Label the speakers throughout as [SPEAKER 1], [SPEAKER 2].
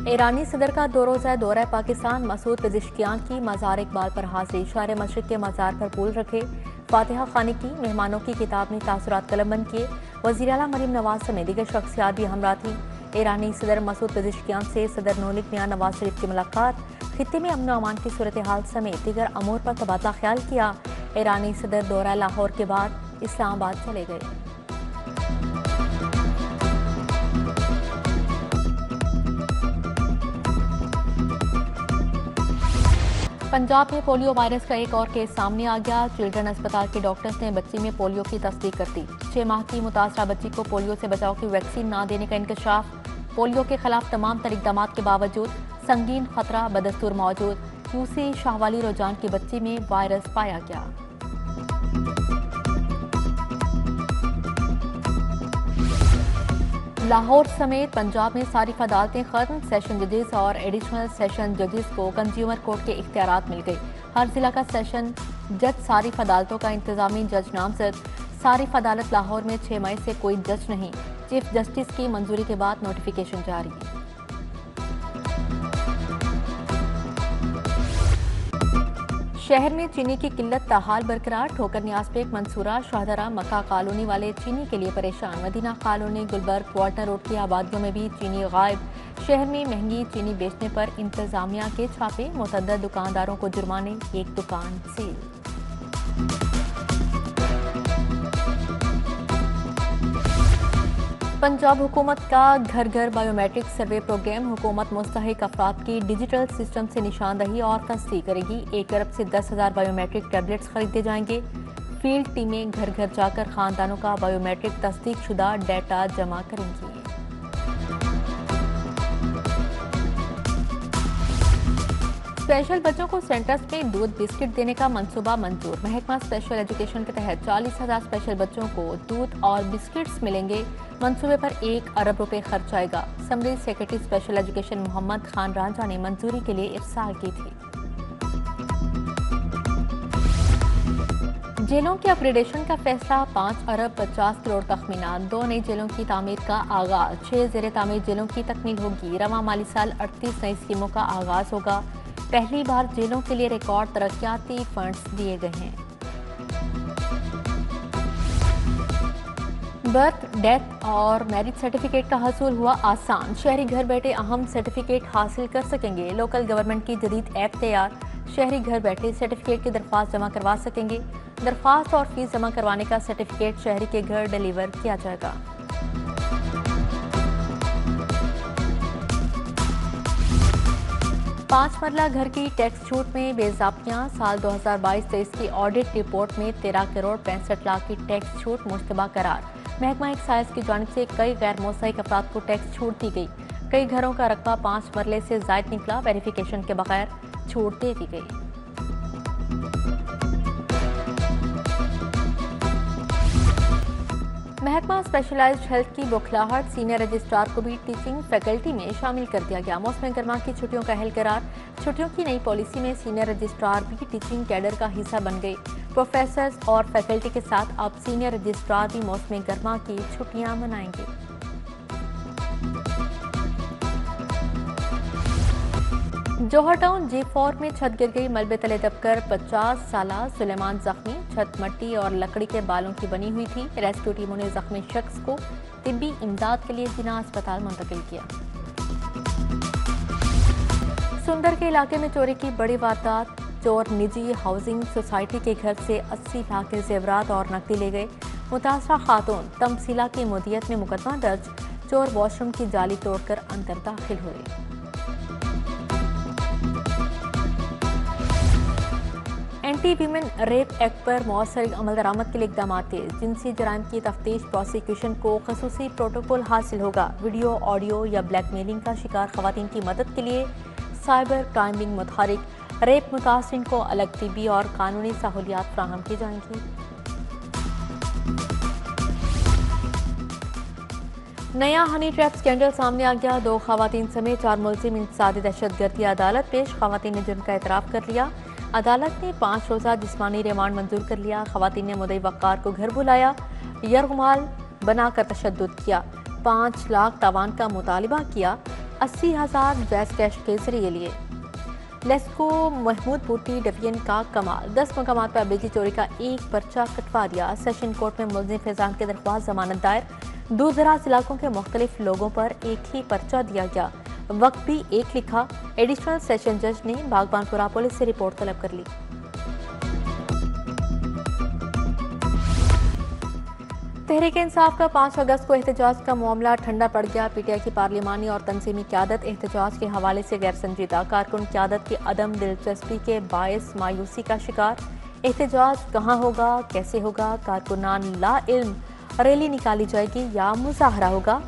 [SPEAKER 1] ईरानी सदर का 2 रोज़ा दौरा पाकिस्तान। मसूद पेजिशकियान की मज़ार इकबाल पर हाजिरी। शार मशरिक के मज़ार पर फूल रखे, फातिहा खानी की। मेहमानों की किताब में तासुरात कलमबंद किए। वज़ीर आला मरीम नवाज समेत दीगर शख्सियात भी हमरा थी। ईरानी सदर मसूद पेजिशकियान से सदर नौलिक मियां नवाज शरीफ की मुलाकात। खित्ते में अमन अमान की सूरत हाल समेत दीगर अमूर पर तबादला ख्याल किया। ईरानी सदर दौरा लाहौर के बाद इस्लामाबाद चले गए। पंजाब में पोलियो वायरस का एक और केस सामने आ गया। चिल्ड्रन अस्पताल के डॉक्टर्स ने बच्ची में पोलियो की तस्दीक कर दी। 6 माह की मुतासरा बच्ची को पोलियो से बचाव की वैक्सीन ना देने का इंकशाफ। पोलियो के खिलाफ तमाम तर इक़दाम के बावजूद संगीन खतरा बदस्तूर मौजूद। यूसी शाहवाली रोजान की बच्ची में वायरस पाया गया। लाहौर समेत पंजाब में सारिफ अदालतें खत्म। सेशन जजेस और एडिशनल सेशन जजेस को कंज्यूमर कोर्ट के इख्तियारात मिल गए। हर जिला का सेशन जज सारिफ अदालतों का इंतजामी जज नामजद। सारिफ अदालत लाहौर में 6 मई से कोई जज नहीं। चीफ जस्टिस की मंजूरी के बाद नोटिफिकेशन जारी। शहर में चीनी की किल्लत ताहाल बरकरार। ठोकर न्यासपेक मंसूरा शाहदरा मक्का कॉलोनी वाले चीनी के लिए परेशान। Madina colony Gulberg quarter road की आबादियों में भी चीनी गायब। शहर में महंगी चीनी बेचने पर इंतजामिया के छापे। मुतअद्दिद दुकानदारों को जुर्माने, एक दुकान सील। पंजाब हुकूमत का घर घर बायोमेट्रिक सर्वे प्रोग्राम। हुकूमत मुस्तहिक अफराद की डिजिटल सिस्टम से निशानदही और तस्दीक करेगी। 1 अरब से 10,000 बायोमेट्रिक टैबलेट्स खरीदे जाएंगे। फील्ड टीमें घर घर जाकर खानदानों का बायोमेट्रिक तस्दीक शुदा डेटा जमा करेंगी। स्पेशल बच्चों को सेंटर्स में दूध बिस्किट देने का मंसूबा मंजूर। महकमा स्पेशल एजुकेशन के तहत 40,000 स्पेशल बच्चों को दूध और बिस्किट्स मिलेंगे। मंसूबे पर 1 अरब रुपए खर्च आएगा। Summary secretary special education Mohammad Khan Ranjha ने मंजूरी के लिए इरसाल की थी। जेलों के अपग्रेडेशन का फैसला। 5 अरब 50 करोड़ तखमीना। 2 नई जेलों की तामीर का आगाज। 6 जेर तामीर जेलों की तकमील होगी। रवां माली साल 38 नई स्कीमों का आगाज होगा। पहली बार जेलों के लिए रिकॉर्ड तरक्याती फंड्स दिए गए हैं। बर्थ, डेथ और मैरिज सर्टिफिकेट का हसूल हुआ आसान। शहरी घर बैठे अहम सर्टिफिकेट हासिल कर सकेंगे। लोकल गवर्नमेंट की जदीद ऐप तैयार। शहरी घर बैठे सर्टिफिकेट की दरख्वास्त जमा करवा सकेंगे। दरख्वास्त और फीस जमा करवाने का सर्टिफिकेट शहरी के घर डिलीवर किया जाएगा। पांच मरला घर की टैक्स छूट में बेज़ाब्तियां। साल 2022-23 की ऑडिट रिपोर्ट में 13 करोड़ 65 लाख की टैक्स छूट मुश्तबा करार। महकमा एक्साइज की जानिब से कई गैर मुस्तहिक अफराद को टैक्स छूट दी गई। कई घरों का रकबा 5 मरले से जायद निकला। वेरिफिकेशन के बगैर छूट दे दी गई। महकमा स्पेशलाइज्ड हेल्थ की बौखलाहट। सीनियर रजिस्ट्रार को भी टीचिंग फैकल्टी में शामिल कर दिया गया। मौसम गर्मा की छुट्टियों का अहल करार। छुट्टियों की नई पॉलिसी में सीनियर रजिस्ट्रार भी टीचिंग कैडर का हिस्सा बन गए। प्रोफेसर्स और फैकल्टी के साथ अब सीनियर रजिस्ट्रार भी मौसम गर्मा की छुट्टियां मनाएंगे। जौहर टाउन G4 में छत गिर गई। मलबे तले दबकर 50 साला सुलेमान जख्मी। छत मट्टी और लकड़ी के बालों की बनी हुई थी। रेस्क्यू टीमों ने जख्मी शख्स को तिब्बी इमदाद के लिए जिना अस्पताल मुंतकिल किया। सुंदर के इलाके में चोरी की बड़ी वारदात। चोर निजी हाउसिंग सोसाइटी के घर से 80 लाख के जेवरात और नकदी ले गए। मुतासरा खातून तमसीला की मुद्दत में मुकदमा दर्ज। चोर वॉशरूम की जाली तोड़कर अंदर दाखिल हुए। एंटी वीमेन रेप एक्ट पर मौसर अमल दरामद के लिए इकदाम तेज। जिनसी जराइम की तफ्तीश प्रोसिक्यूशन को खसूसी प्रोटोकॉल हासिल होगा। वीडियो, ऑडियो या ब्लैकमेलिंग का शिकार खवातीन की मदद के लिए साइबर क्राइमिंग मुतहरिक। रेप मुतासिरीन को अलग तिब्बी और कानूनी सहूलियात फ्राहम की जाएंगी। नया हनी ट्रैप स्कैंडल सामने आ गया। 2 खवातीन समेत 4 मुलजिम इंतसादी दहशतगर्दी अदालत पेश। खवातीन ने जुर्म का एतराफ कर लिया। अदालत ने 5 रोज़ा जिस्मानी रिमांड मंजूर कर लिया। खवातीन ने मुद्दई वक़ार को घर बुलाया, यरगमाल बनाकर तशद्दुद किया, 5 लाख तावान का मुतालिबा किया। 80,000 जैस कैश के जरिए लिए। लेस्को महमूद बूटी डिवीजन का कमाल, 10 मकामात पर बिजली चोरी का एक पर्चा कटवा दिया। सेशन कोर्ट में मुलजिम फैजान की दरख्वास्त जमानत दायर। दूर दराज इलाकों के मुख्तलिफ लोगों पर एक ही पर्चा दिया गया, वक्त भी एक लिखा। एडिशनल सेशन जज ने बागबानपुरा पुलिस से रिपोर्ट तलब कर ली। तहरीक इंसाफ का 5 अगस्त को एहतजाज का मामला ठंडा पड़ गया। पीटीआई की पार्लिमानी और तंजीमी क़यादत एहतजाज के हवाले से गैर संजीदा। कारकुन क़यादत की अदम दिलचस्पी के बायस मायूसी का शिकार। एहतजाज कहाँ होगा, कैसे होगा, कारकुनान ला इल्म, रैली निकाली जाएगी या मुजाहरा होगा।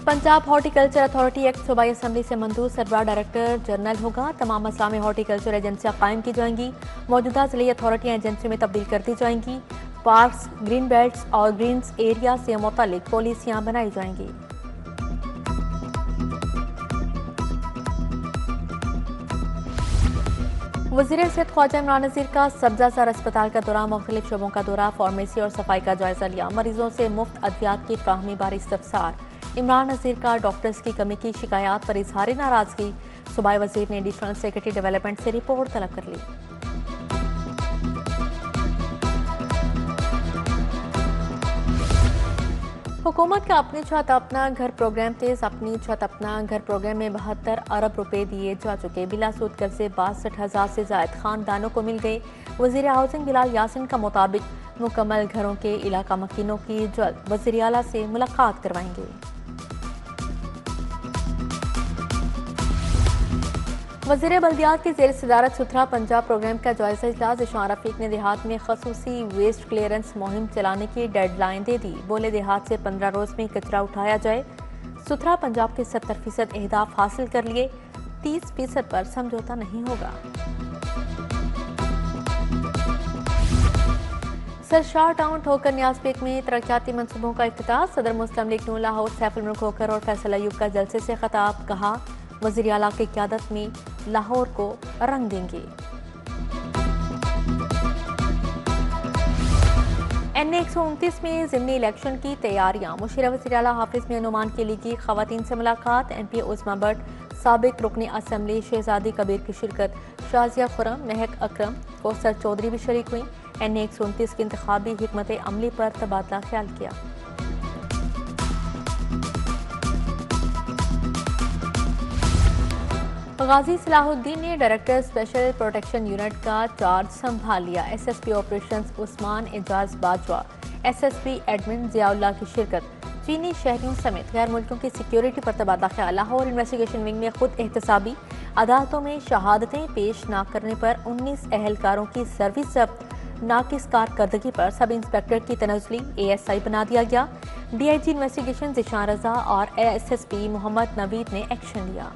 [SPEAKER 1] पंजाब हॉर्टिकल्चर अथॉरिटी एक्ट सूबाई असम्बली से मंजूर। सरबराह डायरेक्टर जनरल होगा। तमाम असाम में हॉर्टिकल्चर एजेंसियां कायम की जाएंगी। मौजूदा जिले अथॉरिटियां एजेंसी में तब्दील कर दी जाएंगी। पार्क्स, ग्रीन बेल्ट्स और ग्रीन्स एरिया से मुतालिक पॉलिसियां बनाई जाएंगी। वज़ीर सेहत ख्वाजा इमरान नज़ीर का सब्ज़ासर अस्पताल का दौरा, मुख्तलिफ शोबों का दौरा, फार्मेसी और सफाई का जायजा लिया। मरीजों से मुफ्त अद्वियात की फ्राहमी बारे इस्तफसार। इमरान नज़ीर का डॉक्टर्स की कमी की शिकायत पर इजहार नाराजगी। सूबाई वज़ीर ने एडिशनल सेक्रेटरी डेवलपमेंट से रिपोर्ट तलब कर ली। हुकूमत का अपनी छत अपना घर प्रोग्राम तेज। अपनी छत अपना घर प्रोग्राम में 72 अरब रुपए दिए जा चुके। बिलासूद कर्जे 62,000 से जायद खानदानों को मिल गए। वज़ीर हाउसिंग बिलाल यासिन का मुताबिक मुकम्मल घरों के इलाका मकीनों की जल्द वज़ीर आला से मुलाकात करवाएंगे। वज़ीर बल्दियात की ज़ेर सदारत सुथरा पंजाब प्रोग्राम का जायजा इजलास। इशान रफीक ने देहात में खसूसी वेस्ट क्लियरेंस मुहिम चलाने की डेडलाइन दे दी। बोले देहात से 15 रोज में कचरा उठाया जाए। सुथरा पंजाब के 70% अहदाफ हासिल कर लिए, 30% पर समझौता नहीं होगा। सरशाह टाउन ठोकर न्याजपेक में तरक्याती मनसूबों का इफ्तिताह। सदर मुस्लिम लीग नून लाहौर सैफुल मुल्क खोकर और फैसल अयूब का जलसे से खिताब। कहा वज़ीर आला की क़यादत में लाहौर को रंग देंगे। NA 129 में ज़िमनी इलेक्शन की तैयारियां। मुशीर वज़ीर आला हाफिज में अनुमान के लिए की खवातीन से मुलाकात। MP उस्मा भट्ट, साबिक रुकन असम्बली शहजादी कबीर की शिरकत। शाजिया खुरम, महक अकरम, कौसर चौधरी भी शरीक हुई। NA 129 की इंतखाबी हिकमत अमली पर तबादला ख्याल किया। गाजी सलाहुद्दीन ने डायरेक्टर स्पेशल प्रोटेक्शन यूनिट का चार्ज संभाल लिया। SSP operations Usman Ejaz Bajwa, SSP admin Ziaullah की शिरकत। चीनी शहरियों समेत गैर मुल्कियों की सिक्योरिटी पर तबादला ख्याल। लाहौर इन्वेस्टिगेशन विंग में खुद एहतसाबी। अदालतों में शहादतें पेश न करने पर 19 अहलकारों की सर्विस जब्त। नाकिस कारकर्दगी पर सब इंस्पेक्टर की तनज़ुली ASI बना दिया गया। DIG इन्वेस्टिगेशन ज़िशान रजा और SSP मोहम्मद नवीद ने एक्शन लिया।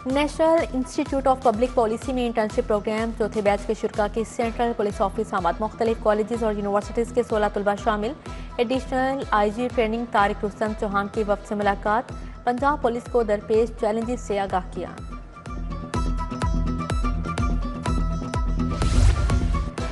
[SPEAKER 1] National institute of public policy में इंटर्नशिप प्रोग्राम। चौथे बैच के शुरा की सेंट्रल पुलिस ऑफिस आमद। मुख्तलिफ कॉलेजेस और यूनिवर्सिटीज़ के 16 तलबा शामिल। Additional IG training Tariq Rustam Chauhan की वफ्द से मुलाकात। पंजाब पुलिस को दरपेश चैलेंजेस से आगाह किया।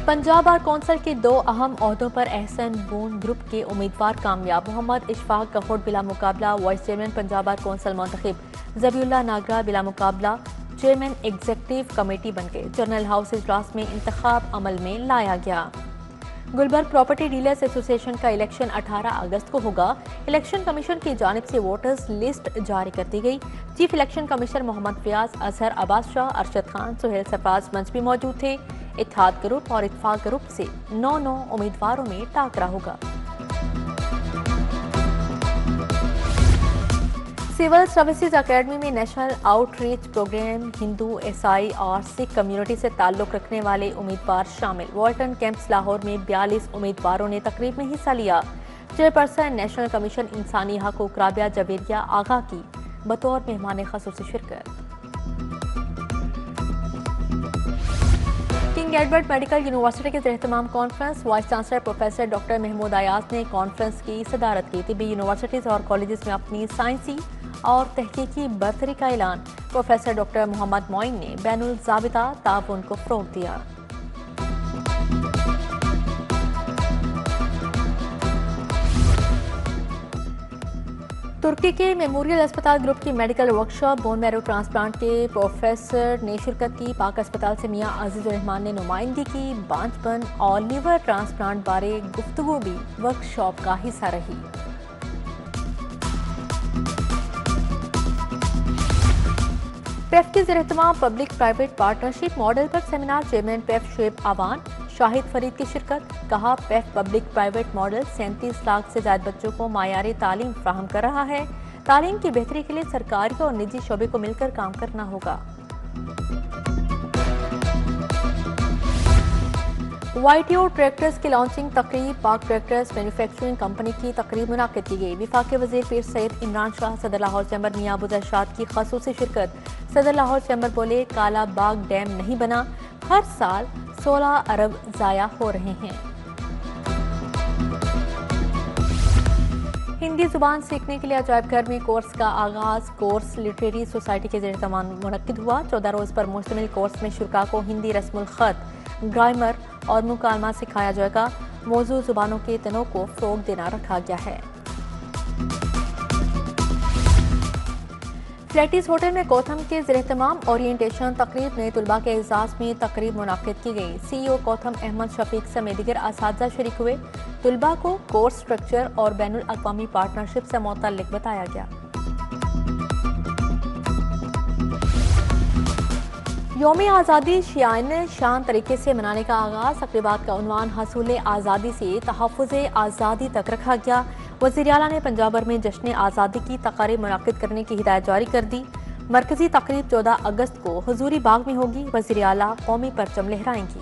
[SPEAKER 1] पंजाब बार कौंसिल के 2 अहम ओहदों पर एहसन बून ग्रुप के उम्मीदवार कामयाब। मोहम्मद इशफाक कहोड़ बिला मुकाबला vice chairman Punjab bar council मुंतखब। ज़बीउल्लाह नागरा बिला मुकाबला चेयरमैन एग्जीक्यूटिव कमेटी बन गए। जनरल हाउस इजलास में इंतखाब अमल में लाया गया। गुलबर्ग प्रॉपर्टी डीलर्स एसोसिएशन का इलेक्शन 18 अगस्त को होगा। इलेक्शन कमीशन की जानिब से वोटर्स लिस्ट जारी कर दी गई। Chief election commissioner Mohammad Fayyaz, Azhar Abbas Shah, Arshad Khan, Suhail Sarfraz मंच भी मौजूद थे। इत्तेहाद ग्रुप और इत्तफाक ग्रुप से 9 उम्मीदवारों में टाकरा होगा। सिविल सर्विसेज अकेडमी में नेशनल आउटरीच प्रोग्राम। हिंदू, ईसाई और सिख कम्युनिटी से ताल्लुक रखने वाले उम्मीदवार शामिल। वॉल्टन कैंप्स लाहौर में 42 उम्मीदवारों ने तकरीब में हिस्सा लिया। चेयरपर्सन नेशनल कमीशन इंसानी हकूक राबिया जवेरिया आगा की बतौर मेहमान ख़ुसूसी शिरकत। किंग एडवर्ड मेडिकल यूनिवर्सिटी के एहतमाम conference. Vice chancellor professor doctor Mahmood Ayaz ने कॉन्फ्रेंस की सदारत की। तिब्बी यूनिवर्सिटीज़ और कॉलेजेस में अपनी साइंसी और तहकीकी बरतरी का ऐलान। प्रोफेसर डॉक्टर मोहम्मद मोइन ने बैनुल ज़ाबिता ताउन को फ़रोग़ दिया। तुर्की के मेमोरियल अस्पताल ग्रुप की medical workshop bone marrow transplant के प्रोफेसर ने शिरकत की। पाक अस्पताल से मियां अजीजुर रहमान ने नुमाइंदगी की। बांझपन और लीवर ट्रांसप्लांट बारे गुफ्तगू भी वर्कशॉप का हिस्सा रही। पेफ के ज़ेर-ए-एहतमाम पब्लिक प्राइवेट पार्टनरशिप मॉडल पर सेमिनार चेयरमैन पेफ शुएब आवान, शाहिद फरीद की शिरकत। कहा, पेफ पब्लिक प्राइवेट मॉडल 37 लाख से ज्यादा बच्चों को मायारी तालीम फ्राहम कर रहा है। तालीम की बेहतरी के लिए सरकारी और निजी शोबे को मिलकर काम करना होगा। YTO ट्रैक्टर्स की लॉन्चिंग तकरीब पाक ट्रैक्टर्स मैन्युफैक्चरिंग कंपनी की तकरीब मुनाकिद की गई। विफाकी वज़ीर पीर सैयद इमरान शाह, सदर लाहौर चैम्बर मियां अबू इरशाद की ख़ुसूसी शिरकत। सदर लाहौर चैम्बर बोले, काला बाग डैम नहीं बना, हर साल 16 अरब ज़ाया हो रहे हैं। हिंदी जुबान सीखने के लिए अजायब घर में कोर्स का आगाज। कोर्स लिटरेरी सोसाइटी के ज़ेर-ए-एहतमाम मुनक्किद हुआ। 14 रोज़ पर मुश्तमिल कोर्स में शुरा को हिंदी रस्मुल ख़त, ग्रामर और मुकालमा सिखाया जाएगा। मौजूद जुबानों के तनों को फ़रोग देना रखा गया है। फ्लैटिस होटल में कोथम के ज़ेर-ए-एहतमाम ओरिएंटेशन तकरीब नए तुलबा के एजाज़ में तकरीब मुनाकिद की गई। CEO कोथम अहमद शफीक समेत दीगर असातिज़ा शरीक हुए। तुलबा को कोर्स स्ट्रक्चर और बैनुल अक़वामी पार्टनरशिप से मुतल्लिक बताया गया। यौम आज़ादी शियान शान तरीके से मनाने का आगाज़। तक़रीबात का उन्वान हसूल आज़ादी से तहफ़्फ़ुज़ आज़ादी तक रखा गया। वज़ीर आला ने पंजाब भर में जश्न आज़ादी की तक़रीब मुनाकिद करने की हिदायत जारी कर दी। मरकज़ी तक़रीब 14 अगस्त को हुज़ूरी बाग में होगी। वज़ीर आला कौमी परचम लहराएंगी।